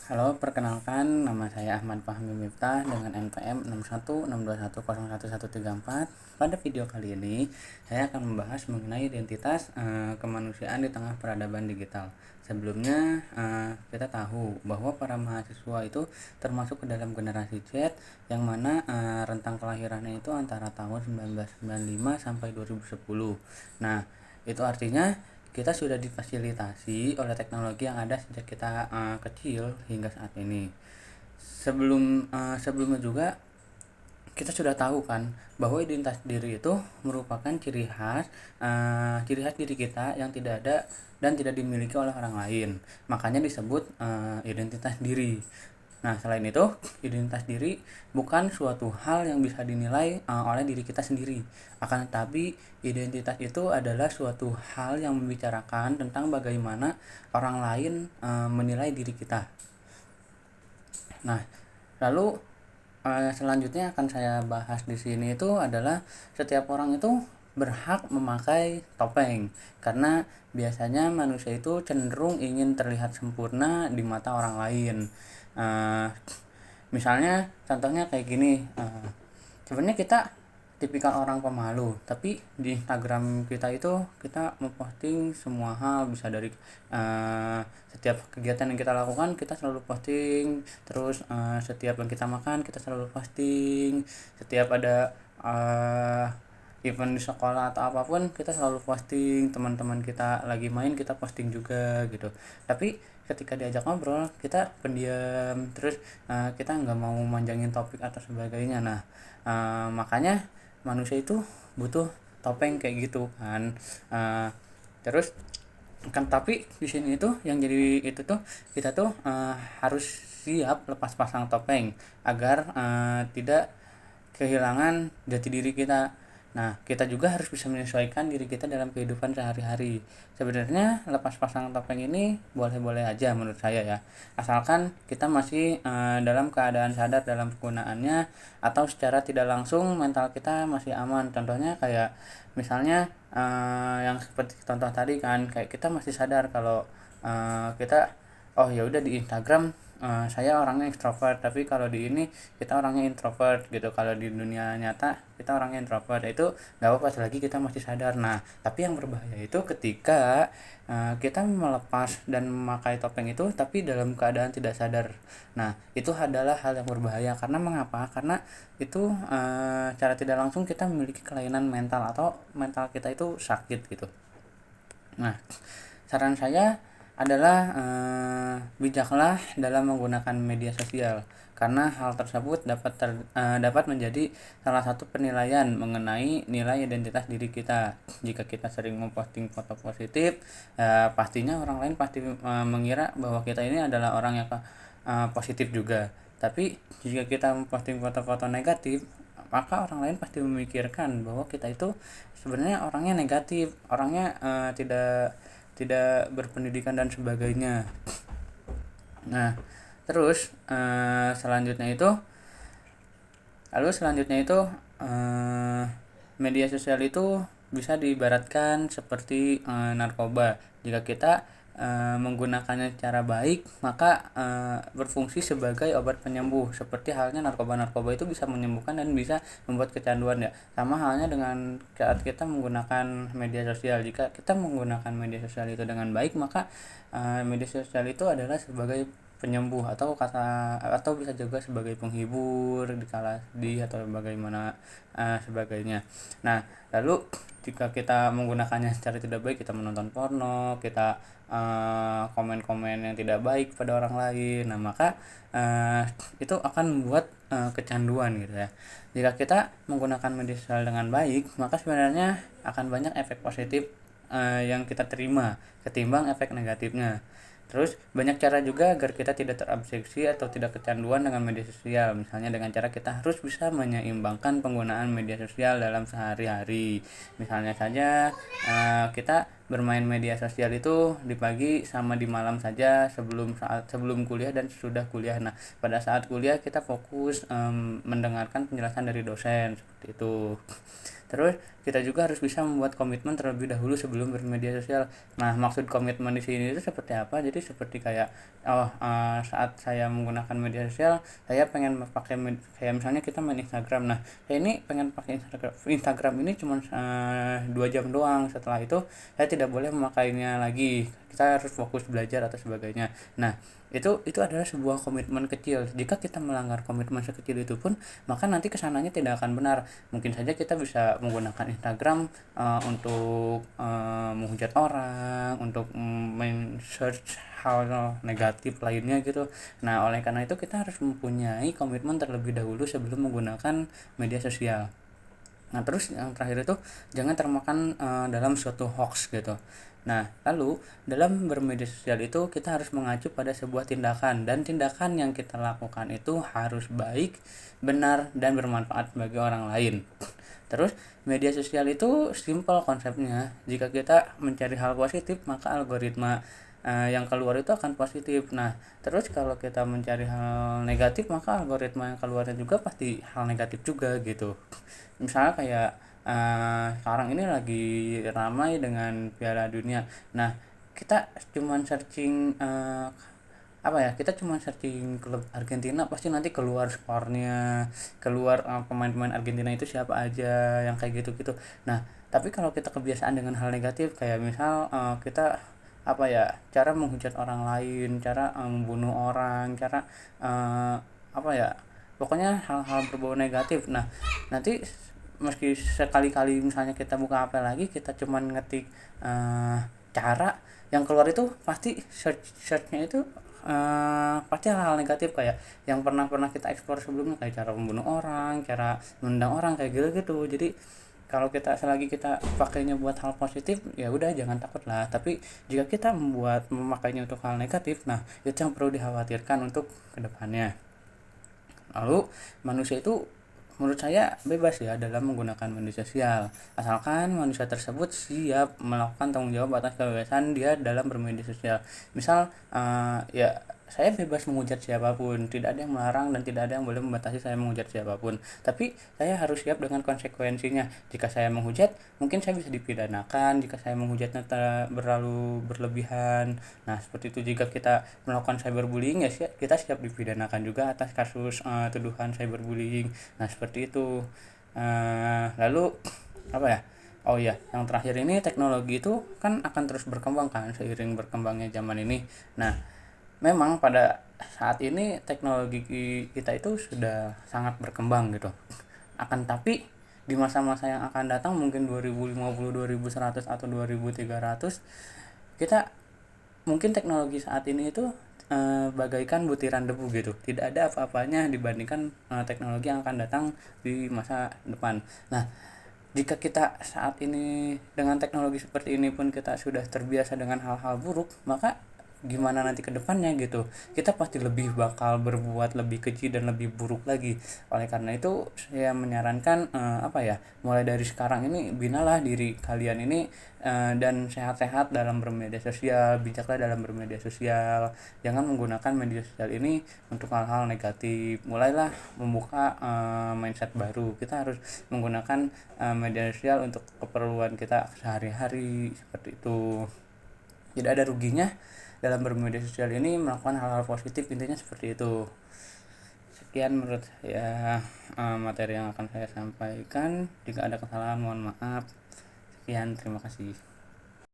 Halo, perkenalkan nama saya Ahmad Fahmi Miftah dengan NPM 61621011134. Pada video kali ini, saya akan membahas mengenai identitas kemanusiaan di tengah peradaban digital. Sebelumnya, kita tahu bahwa para mahasiswa itu termasuk ke dalam generasi Z yang mana rentang kelahirannya itu antara tahun 1995 sampai 2010. Nah, itu artinya kita sudah difasilitasi oleh teknologi yang ada sejak kita kecil hingga saat ini. Sebelumnya juga kita sudah tahu kan bahwa identitas diri itu merupakan ciri khas diri kita yang tidak ada dan tidak dimiliki oleh orang lain. Makanya disebut identitas diri. Nah, selain itu, identitas diri bukan suatu hal yang bisa dinilai oleh diri kita sendiri. Akan tetapi, identitas itu adalah suatu hal yang membicarakan tentang bagaimana orang lain menilai diri kita. Nah, lalu selanjutnya akan saya bahas di sini itu adalah setiap orang itu berhak memakai topeng karena biasanya manusia itu cenderung ingin terlihat sempurna di mata orang lain. Uh, Misalnya contohnya kayak gini, sebenarnya kita tipikal orang pemalu, tapi di Instagram kita itu kita memposting semua hal, bisa dari setiap kegiatan yang kita lakukan kita selalu posting, terus setiap yang kita makan kita selalu posting, setiap ada event di sekolah atau apapun kita selalu posting, teman-teman kita lagi main kita posting juga gitu. Tapi ketika diajak ngobrol kita pendiam, terus kita nggak mau manjangin topik atau sebagainya. Nah, makanya manusia itu butuh topeng kayak gitu kan. Terus kan tapi di sini itu yang jadi itu tuh kita tuh harus siap lepas pasang topeng agar tidak kehilangan jati diri kita. Nah, kita juga harus bisa menyesuaikan diri kita dalam kehidupan sehari-hari. Sebenarnya lepas pasang topeng ini boleh-boleh aja menurut saya ya. Asalkan kita masih dalam keadaan sadar dalam penggunaannya atau secara tidak langsung mental kita masih aman. Contohnya kayak misalnya yang seperti contoh tadi kan, kayak kita masih sadar kalau kita oh ya udah di Instagram saya orangnya ekstrovert, tapi kalau di ini kita orangnya introvert gitu. Kalau di dunia nyata kita orangnya introvert, itu nggak apa-apa selagi kita masih sadar. Nah, tapi yang berbahaya itu ketika kita melepas dan memakai topeng itu tapi dalam keadaan tidak sadar. Nah, itu adalah hal yang berbahaya. Karena mengapa? Karena itu cara tidak langsung kita memiliki kelainan mental atau mental kita itu sakit gitu. Nah, saran saya adalah bijaklah dalam menggunakan media sosial karena hal tersebut dapat menjadi salah satu penilaian mengenai nilai identitas diri kita. Jika kita sering memposting foto positif, pastinya orang lain pasti mengira bahwa kita ini adalah orang yang positif juga. Tapi jika kita memposting foto-foto negatif, maka orang lain pasti memikirkan bahwa kita itu sebenarnya orangnya negatif, orangnya tidak tidak berpendidikan dan sebagainya. Nah, terus selanjutnya itu media sosial itu bisa diibaratkan seperti narkoba. Jika kita menggunakannya secara baik, maka berfungsi sebagai obat penyembuh. Seperti halnya narkoba-narkoba itu bisa menyembuhkan dan bisa membuat kecanduan ya. Sama halnya dengan saat kita menggunakan media sosial. Jika kita menggunakan media sosial itu dengan baik, maka media sosial itu adalah sebagai penyembuh atau bisa juga sebagai penghibur di kala sedih atau bagaimana sebagainya. Nah, lalu jika kita menggunakannya secara tidak baik, kita menonton porno, kita komen-komen yang tidak baik pada orang lain, nah maka itu akan membuat kecanduan gitu ya. Jika kita menggunakan media sosial dengan baik, maka sebenarnya akan banyak efek positif yang kita terima ketimbang efek negatifnya. Terus banyak cara juga agar kita tidak terobsesi atau tidak kecanduan dengan media sosial. Misalnya dengan cara kita harus bisa menyeimbangkan penggunaan media sosial dalam sehari-hari. Misalnya saja kita bermain media sosial itu di pagi sama di malam saja, sebelum kuliah dan sudah kuliah. Nah, pada saat kuliah kita fokus mendengarkan penjelasan dari dosen seperti itu. Terus kita juga harus bisa membuat komitmen terlebih dahulu sebelum bermedia sosial. Nah, maksud komitmen di sini itu seperti apa? Jadi seperti kayak saat saya menggunakan media sosial, saya pengen pakai kayak misalnya kita main Instagram. Nah, saya ini pengen pakai Instagram ini cuma 2 jam doang. Setelah itu saya tidak boleh memakainya lagi. Kita harus fokus belajar atau sebagainya. Nah, itu adalah sebuah komitmen kecil. Jika kita melanggar komitmen sekecil itu pun, maka nanti kesananya tidak akan benar. Mungkin saja kita bisa menggunakan Instagram untuk menghujat orang, untuk men-search hal negatif lainnya gitu. Nah, oleh karena itu kita harus mempunyai komitmen terlebih dahulu sebelum menggunakan media sosial. Nah, terus yang terakhir itu jangan termakan dalam suatu hoax gitu. Nah, lalu dalam bermedia sosial itu kita harus mengacu pada sebuah tindakan, dan tindakan yang kita lakukan itu harus baik, benar, dan bermanfaat bagi orang lain. Terus media sosial itu simple konsepnya. Jika kita mencari hal positif, maka algoritma yang keluar itu akan positif. Nah, terus kalau kita mencari hal negatif, maka algoritma yang keluarnya juga pasti hal negatif juga gitu. Misalnya kayak sekarang ini lagi ramai dengan Piala Dunia. Nah, kita cuman searching kita cuma searching klub Argentina, pasti nanti keluar skornya, keluar pemain-pemain Argentina itu siapa aja, yang kayak gitu-gitu. Nah, tapi kalau kita kebiasaan dengan hal negatif, kayak misal kita cara menghujat orang lain, cara membunuh orang, cara uh, apa ya pokoknya hal-hal berbau negatif. Nah, nanti meski sekali-kali misalnya kita buka apa lagi, kita cuman ngetik cara, yang keluar itu pasti searchnya itu pasti hal-hal negatif, kayak yang pernah kita explore sebelumnya, kayak cara membunuh orang, cara menendang orang, kayak gitu. Jadi kalau selagi kita pakainya buat hal positif, ya udah jangan takut lah. Tapi jika kita memakainya untuk hal negatif, nah itu yang perlu dikhawatirkan untuk kedepannya. Lalu manusia itu menurut saya bebas ya dalam menggunakan media sosial, asalkan manusia tersebut siap melakukan tanggung jawab atas kebebasan dia dalam bermedia sosial. Misal ya saya bebas menghujat siapapun, tidak ada yang melarang dan tidak ada yang boleh membatasi saya menghujat siapapun. Tapi saya harus siap dengan konsekuensinya. Jika saya menghujat, mungkin saya bisa dipidanakan jika saya menghujatnya terlalu berlebihan. Nah, seperti itu. Jika kita melakukan cyberbullying, ya kita siap dipidanakan juga atas kasus tuduhan cyberbullying. Nah, seperti itu. Lalu apa ya? Oh iya, yang terakhir ini, teknologi itu kan akan terus berkembang kan seiring berkembangnya zaman ini. Nah, memang pada saat ini teknologi kita itu sudah sangat berkembang gitu. Akan tapi di masa-masa yang akan datang, mungkin 2050, 2100 atau 2300, kita mungkin teknologi saat ini itu bagaikan butiran debu gitu. Tidak ada apa-apanya dibandingkan teknologi yang akan datang di masa depan. Nah, jika kita saat ini dengan teknologi seperti ini pun kita sudah terbiasa dengan hal-hal buruk, maka gimana nanti ke depannya gitu, kita pasti bakal berbuat lebih keji dan lebih buruk lagi. Oleh karena itu saya menyarankan mulai dari sekarang ini binalah diri kalian ini dan sehat-sehat dalam bermedia sosial, bijaklah dalam bermedia sosial, jangan menggunakan media sosial ini untuk hal-hal negatif. Mulailah membuka mindset baru, kita harus menggunakan media sosial untuk keperluan kita sehari-hari, seperti itu. Tidak ada ruginya dalam bermedia sosial ini melakukan hal-hal positif, intinya seperti itu. Sekian menurut saya materi yang akan saya sampaikan. Jika ada kesalahan mohon maaf. Sekian, terima kasih.